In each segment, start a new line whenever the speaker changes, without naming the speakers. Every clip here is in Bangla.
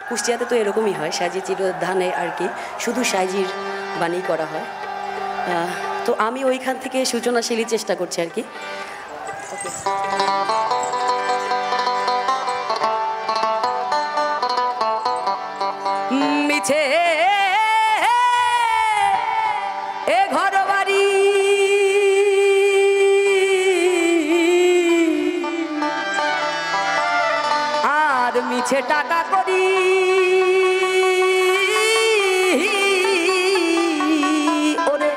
কুষ্টিয়াতে তো এরকমই হয়, সাইজি চিরধানে আর কি, শুধু সাইজির বাণী করা হয়। তো আমি ওইখান থেকে সূচনাশীলী চেষ্টা করছি আর কি। মিছে এ ঘর বাড়ি আর মিছে টাকা করি ওরে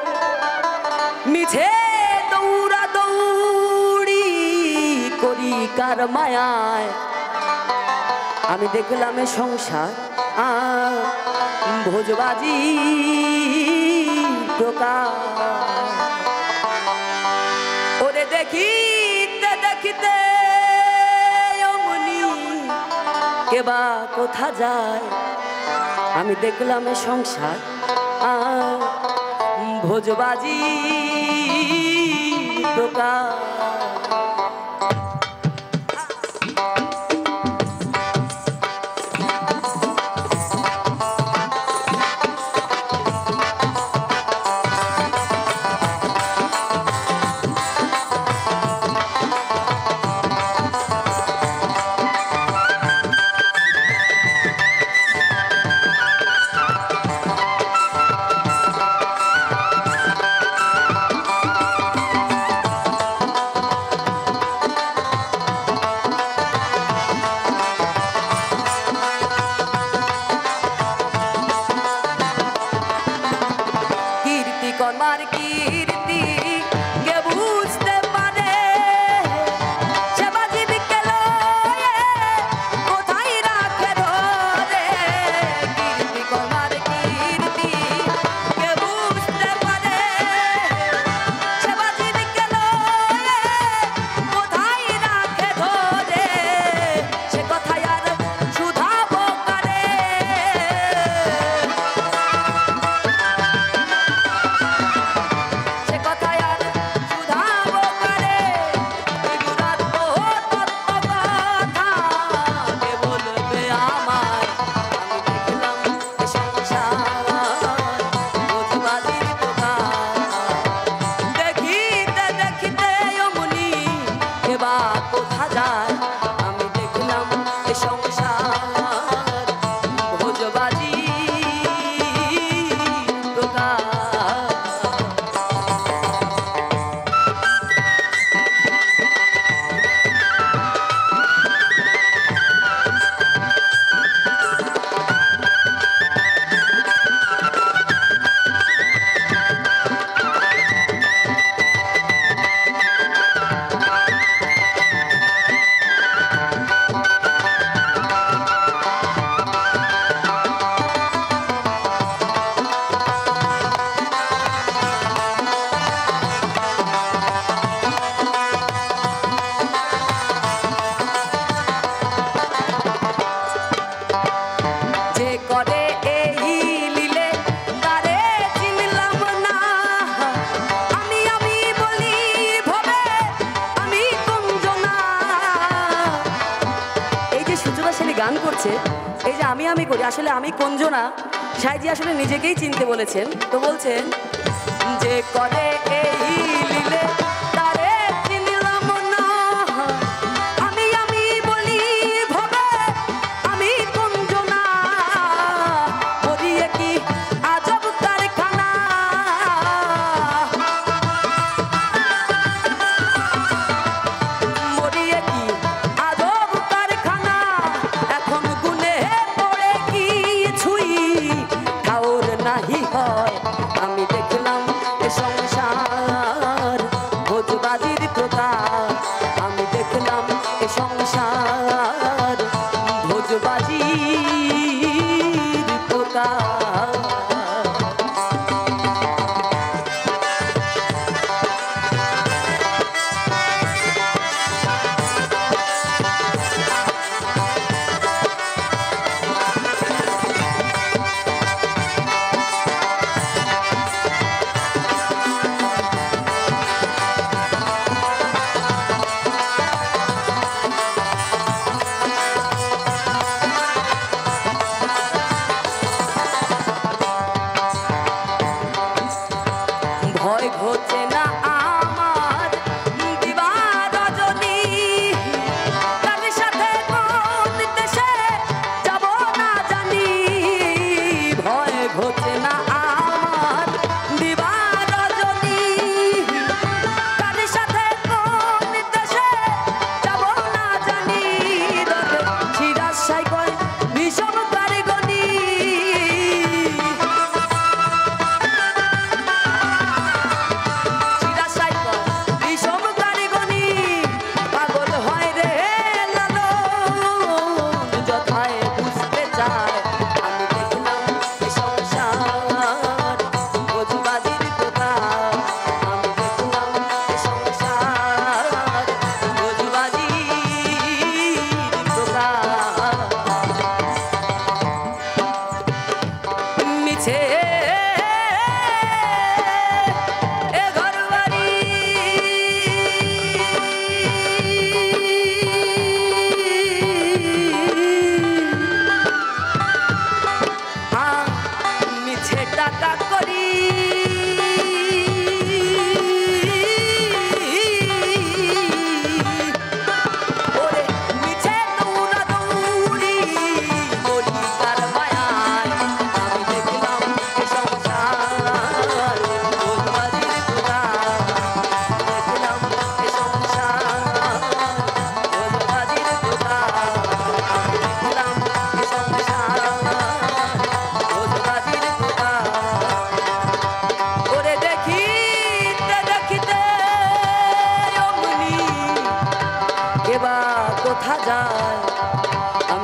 মিছে দৌড়া দৌড়ি করি কার মায়ায় আমি দেখলাম সংসার ভোজবাজি ওরে দেখিতে দেখিতে অমনি কেবা কোথা যায় আমি দেখলাম সংসার ভোজবাজি দোকান। কর্মার কীর্তি কে বুঝতে পারে সে বাজি বিকেল কোথায় রাখে ধরে কীর্তি কর্মার কীর্তি কে বুঝতে পারে সে বাজি বিকেল কোথায় রাখে ধরে সে কথায় আর শুধাবো কারে কোথা যায় আমি দেখলাম এ সংসার ভোজবাজি দোকান। গান করছে এই যে আমি করি, আসলে আমি কঞ্জনা সাইজি আসলে নিজেকেই চিনতে বলেছেন। তো বলছেন যে করে এই লীলে তারে চিনলাম না আমি বলি ভবে আমি কঞ্জনা করিয়ে কি আজব কারখানা মরিয়ে কি আজব কারখানা এখন গুনে পড়ে কি ছুই ঠাউর নাহি হয় আমি দেখলাম এ সংসার ভোজবাজির প্রকার আমি দেখলাম এ সংসার ভোজবাজির প্রকার।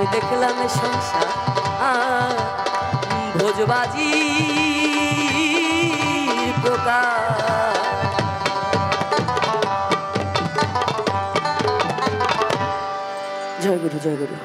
আমি দেখলাম এ সংসার ভোজবাজি প্রকার। জয় গুরু, জয় গুরু।